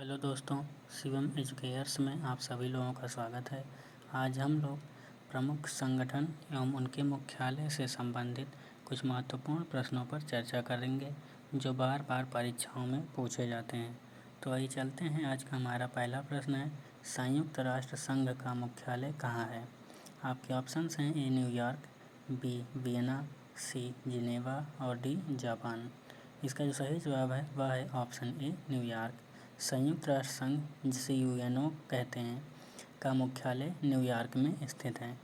Hello दोस्तों, शिवम एजुकेयर्स में आप सभी लोगों का स्वागत है। आज हम लोग प्रमुख संगठन एवं उनके मुख्यालय से संबंधित कुछ महत्वपूर्ण प्रश्नों पर चर्चा करेंगे जो बार बार परीक्षाओं में पूछे जाते हैं। तो आइए चलते हैं। आज का हमारा पहला प्रश्न है, संयुक्त राष्ट्र संघ का मुख्यालय कहाँ है? आपके ऑप्शंस हैं A New York, B Vienna, C Geneva और डी जापान। इसका जो सही जवाब है वह है ऑप्शन ए न्यूयॉर्क। संयुक्त राष्ट्र संघ, जिसे यूएनओ कहते हैं, का मुख्यालय न्यूयॉर्क में स्थित है।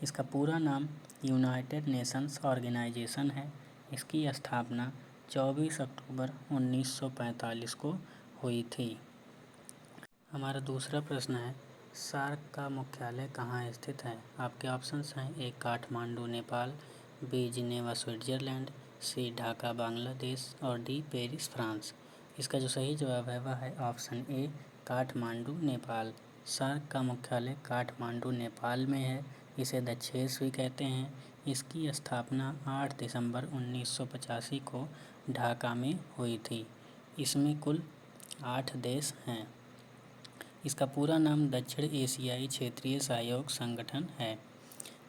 इसका पूरा नाम यूनाइटेड नेशंस ऑर्गेनाइजेशन है। इसकी स्थापना 24 अक्टूबर 1945 को हुई थी। हमारा दूसरा प्रश्न है, सार्क का मुख्यालय कहाँ स्थित है? आपके ऑप्शंस हैं A Kathmandu Nepal, B Geneva Switzerland, C Dhaka Bangladesh और डी पेरिस फ्रांस। इसका जो सही जवाब है वह है option A Kathmandu Nepal. SAARC का मुख्यालय काठमांडू नेपाल में है। इसे दक्षेश्वी कहते हैं। इसकी स्थापना 8 दिसंबर 1985 को ढाका में हुई थी। इसमें कुल 8 देश हैं। इसका पूरा नाम दक्षिण एशियाई क्षेत्रीय सहयोग संगठन है।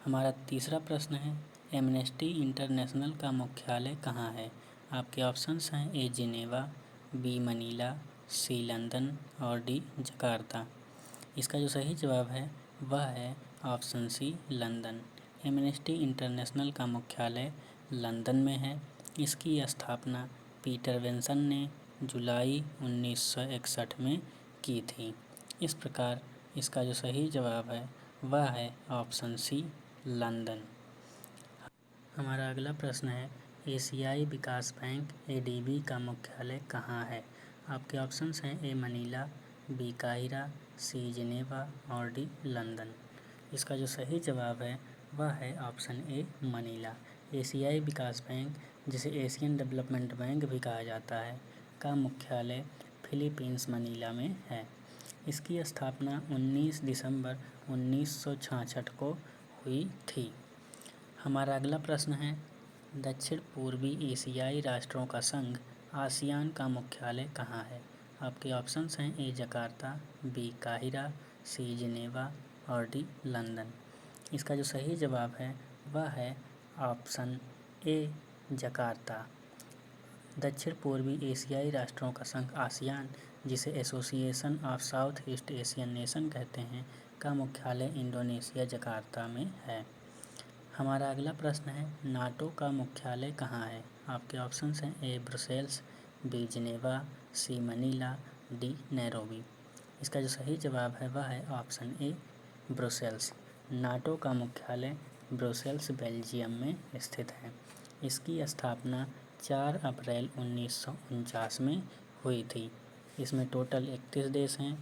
हमारा तीसरा प्रश्न है, एमनेस्टी इंटरनेशनल का मुख्यालय कहाँ है? आपके ऑप्शंस हैं A Geneva, B Manila, C London और डी जकार्ता। इसका जो सही जवाब है वह है option C London. Amnesty International का मुख्यालय लंदन में है। इसकी स्थापना पीटर वेंसन ने जुलाई 1961 में की थी। इस प्रकार इसका जो सही जवाब है वह है ऑप्शन सी लंदन। हमारा अगला प्रश्न है, एशियाई विकास बैंक एडीबी का मुख्यालय कहाँ है? आपके ऑप्शंस हैं ए मनीला, बी काहिरा, सी जिनेवा और डी लंदन। इसका जो सही जवाब है वह है ऑप्शन ए मनीला। एशियाई विकास बैंक, जिसे एशियन डेवलपमेंट बैंक भी कहा जाता है, का मुख्यालय फिलीपींस मनीला में है। इसकी स्थापना 19 दिसंबर 1966 को हुई थी। हमारा अगला प्रश्न है, दक्षिण पूर्वी एशियाई राष्ट्रों का संघ आसियान का मुख्यालय कहाँ है? आपके ऑप्शंस हैं ए जकार्ता, बी काहिरा, सी जिनेवा और डी लंदन। इसका जो सही जवाब है वह है ऑप्शन ए जकार्ता। दक्षिण पूर्वी एशियाई राष्ट्रों का संघ आसियान, जिसे association of south east Asian nation कहते हैं, का मुख्यालय इंडोनेशिया जकार्ता में है। हमारा अगला प्रश्न है, नाटो का मुख्यालय कहाँ है? आपके ऑप्शंस हैं ए ब्रुसेल्स, बी जिनेवा, सी मनीला, डी नैरोबी। इसका जो सही जवाब है वह है ऑप्शन ए ब्रुसेल्स। नाटो का मुख्यालय ब्रुसेल्स बेल्जियम में स्थित है। इसकी स्थापना 4 अप्रैल 1949 में हुई थी। इसमें टोटल 31 देश हैं।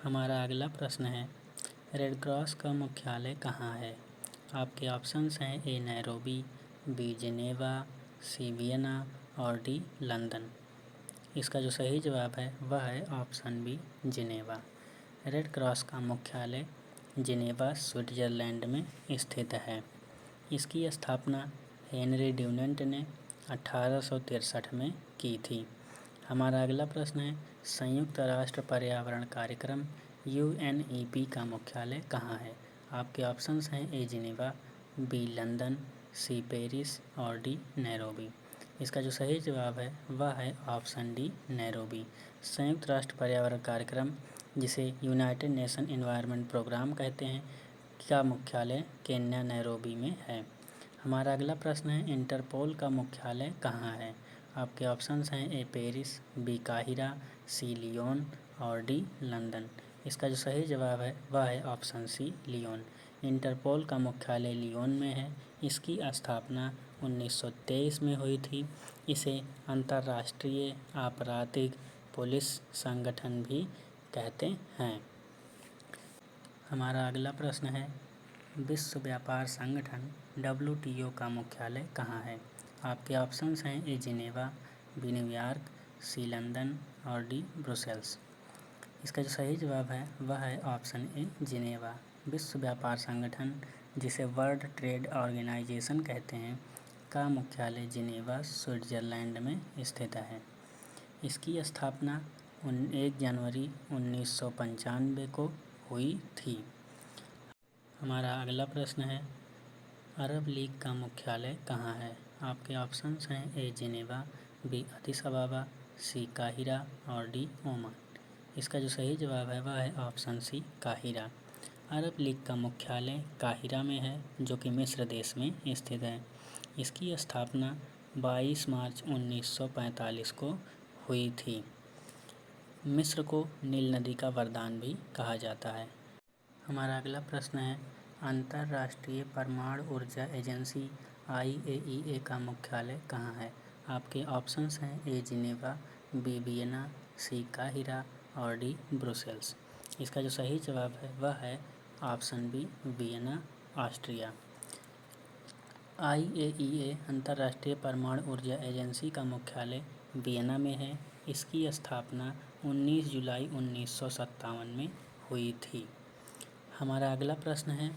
हमारा अगला प्रश्न है, रेड क्रॉस का मुख्यालय कहाँ है? आपके ऑप्शंस हैं A Nairobi, B Geneva, C Vienna और डी लंदन। इसका जो सही जवाब है वह है option B Geneva. Red cross का मुख्यालय जिनेवा स्विट्जरलैंड में स्थित है। इसकी स्थापना हेनरी ड्यूनेंट ने 1863 में की थी। हमारा अगला प्रश्न है, संयुक्त राष्ट्र पर्यावरण कार्यक्रम UNEP का मुख्यालय कहाँ है? आपके ऑप्शंस हैं A Geneva, B London, C Paris और डी नैरोबी। इसका जो सही जवाब है वह है ऑप्शन डी नैरोबी। संयुक्त राष्ट्र पर्यावरण कार्यक्रम, जिसे यूनाइटेड नेशन एनवायरनमेंट प्रोग्राम कहते हैं, का मुख्यालय केन्या नैरोबी में है। हमारा अगला प्रश्न है, इंटरपोल का मुख्यालय कहाँ है? आपके ऑप्शंस हैं ए पेरिस, बी काहिरा, सी लियोन और डी लंदन। इसका जो सही जवाब है वह है ऑप्शन सी लियोन। इंटरपोल का मुख्यालय लियोन में है। इसकी स्थापना 1923 में हुई थी। इसे अंतर्राष्ट्रीय आपराधिक पुलिस संगठन भी कहते हैं। हमारा अगला प्रश्न है, विश्व व्यापार संगठन WTO का मुख्यालय कहाँ है? आपके ऑप्शंस हैं A Geneva, B New York, C London और डी ब्रुसेल्स। इसका जो सही जवाब है वह है ऑप्शन ए जिनेवा। विश्व व्यापार संगठन, जिसे वर्ल्ड ट्रेड ऑर्गेनाइजेशन कहते हैं, का मुख्यालय जिनेवा स्विट्जरलैंड में स्थित है। इसकी स्थापना 1 जनवरी 1995 को हुई थी। हमारा अगला प्रश्न है, अरब लीग का मुख्यालय कहाँ है? आपके ऑप्शंस हैं ए जिनेवा, बी अदिस अबाबा, सी काहिरा और डी ओमान। इसका जो सही जवाब है वह है ऑप्शन सी काहिरा। अरब लीग का मुख्यालय काहिरा में है, जो कि मिस्र देश में स्थित है। इसकी स्थापना 22 मार्च 1945 को हुई थी। मिस्र को नील नदी का वरदान भी कहा जाता है। हमारा अगला प्रश्न है, अंतर्राष्ट्रीय परमाणु ऊर्जा एजेंसी IAEA का मुख्यालय कहाँ है? आपके ऑप्शंस हैं A Geneva, B Vienna, C काहिरा और डी ब्रुसेल्स। इसका जो सही जवाब है वह है option B Vienna, Austria. IAEA अंतर्राष्ट्रीय परमाणु ऊर्जा एजेंसी का मुख्यालय वियना में है। इसकी स्थापना 19 जुलाई 1957 में हुई थी। हमारा अगला प्रश्न है,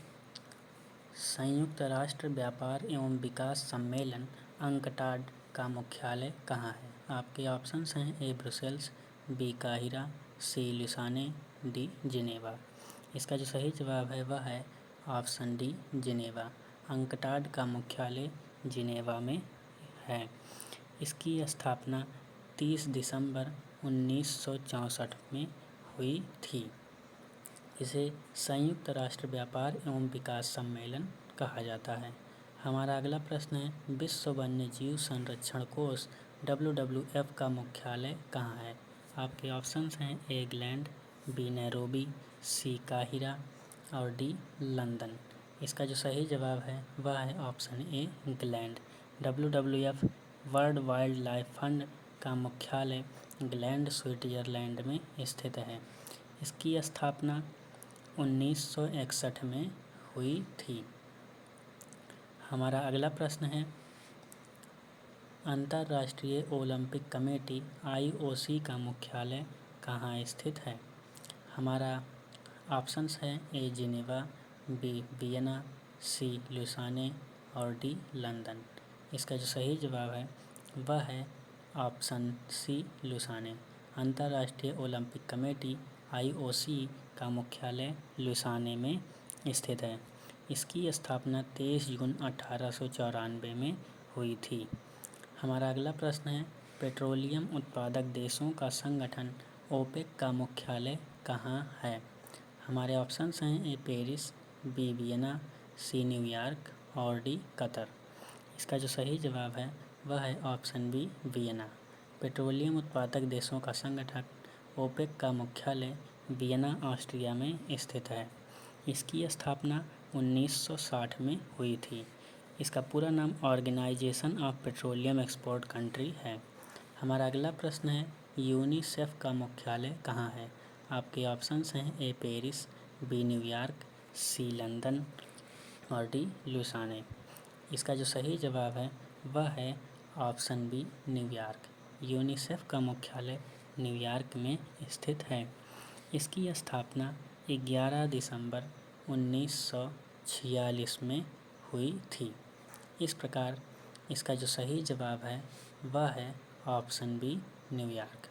संयुक्त राष्ट्र व्यापार एवं विकास सम्मेलन अंकटाड का मुख्यालय कहाँ है? आपके ऑप्शंस हैं ए ब्रुसेल्स, बी काहिरा, सी लुसाने, डी जिनेवा। इसका जो सही जवाब है वह है ऑप्शन डी जिनेवा। अंकटाड का मुख्यालय जिनेवा में है। इसकी स्थापना 30 दिसंबर 1964 में हुई थी। इसे संयुक्त राष्ट्र व्यापार एवं विकास सम्मेलन कहा जाता है। हमारा अगला प्रश्न है, विश्व वन्य जीव संरक्षण कोष WWF का मुख्यालय कहाँ है? आपके ऑप्शंस हैं ए ग्लैंड, बी नैरोबी, सी काहिरा और डी लंदन। इसका जो सही जवाब है वह है ऑप्शन ए gland. WWF world wild life fund का मुख्यालय ग्लैंड, स्विट्जरलैंड में स्थित है। इसकी स्थापना 1961 में हुई थी। हमारा अगला प्रश्न है, अंतर्राष्ट्रीय ओलंपिक कमेटी IOC का मुख्यालय कहाँ स्थित है? हमारा ऑप्शंस है ए जिनेवा, बी वियना, सी लुसाने और डी लंदन। इसका जो सही जवाब है वह है ऑप्शन सी लुसाने। अंतर्राष्ट्रीय ओलंपिक कमेटी IOC का मुख्यालय लुसाने में स्थित है। इसकी स्थापना 23 जून 1894 में हुई थी। हमारा अगला प्रश्न है, पेट्रोलियम उत्पादक देशों का संगठन OPEC का मुख्यालय कहाँ है? हमारे ऑप्शंस हैं A Paris, B Vienna, C New York और डी कतर। इसका जो सही जवाब है वह है ऑप्शन बी वियना। पेट्रोलियम उत्पादक देशों का संगठन OPEC का मुख्यालय वियना, ऑस्ट्रिया में स्थित है। इसकी स्थापना 1960 में हुई थी। इसका पूरा नाम organisation of petroleum export country है। हमारा अगला प्रश्न है, यूनिसेफ का मुख्यालय कहाँ है? आपके ऑप्शंस हैं A Paris, B New York, C London और डी लुसाने। इसका जो सही जवाब है वह है ऑप्शन बी न्यूयॉर्क। यूनिसेफ का मुख्यालय न्यूयॉर्क में स्थित है। इसकी स्थापना 11 दिसंबर 1946 में हुई थी। इस प्रकार इसका जो सही जवाब है वह है ऑप्शन बी न्यूयॉर्क।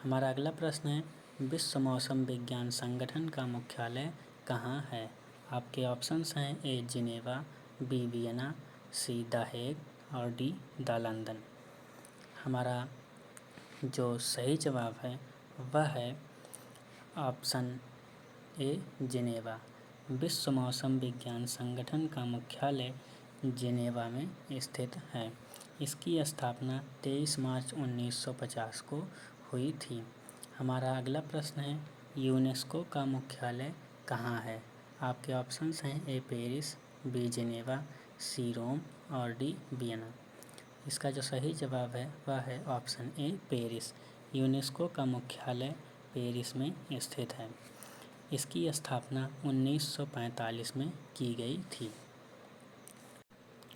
हमारा अगला प्रश्न है, विश्व मौसम विज्ञान संगठन का मुख्यालय कहाँ है? आपके ऑप्शंस हैं A Geneva, B Vienna, C the Hague और डी द लंदन। हमारा जो सही जवाब है वह है ऑप्शन ए जिनेवा। विश्व मौसम विज्ञान संगठन का मुख्यालय जिनेवा में स्थित है। इसकी स्थापना 23 मार्च 1950 को हुई थी। हमारा अगला प्रश्न है, यूनेस्को का मुख्यालय कहाँ है? आपके ऑप्शंस हैं ए पेरिस, बी जिनेवा, सी रोम और डी वियना। इसका जो सही जवाब है वह है ऑप्शन ए पेरिस। यूनेस्को का मुख्यालय पेरिस में स्थित है। इसकी स्थापना 1945 में की गई थी।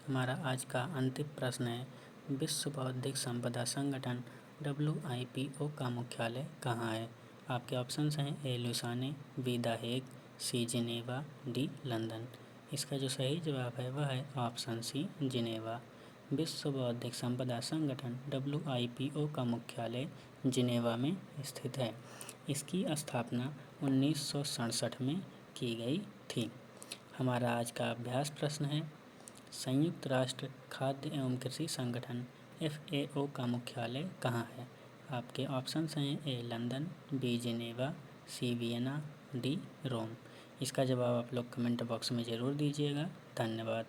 हमारा आज का अंतिम प्रश्न है, विश्व बौद्धिक संपदा संगठन WIPO का मुख्यालय कहाँ है? आपके ऑप्शंस हैं A Lausanne, B the Hague, C Geneva, D London. इसका जो सही जवाब है वह है ऑप्शन सी जिनेवा। विश्व बौद्धिक संपदा संगठन WIPO का मुख्यालय जिनेवा में स्थित है। इसकी स्थापना 1967 में की गई थी। हमारा आज का अभ्यास प्रश्न है, संयुक्त राष्ट्र खाद्य एवं कृषि संगठन FAO का मुख्यालय कहाँ है? आपके ऑप्शंस हैं A London, B Geneva, C Vienna, D रोम। इसका जवाब आप लोग कमेंट बॉक्स में ज़रूर दीजिएगा। धन्यवाद।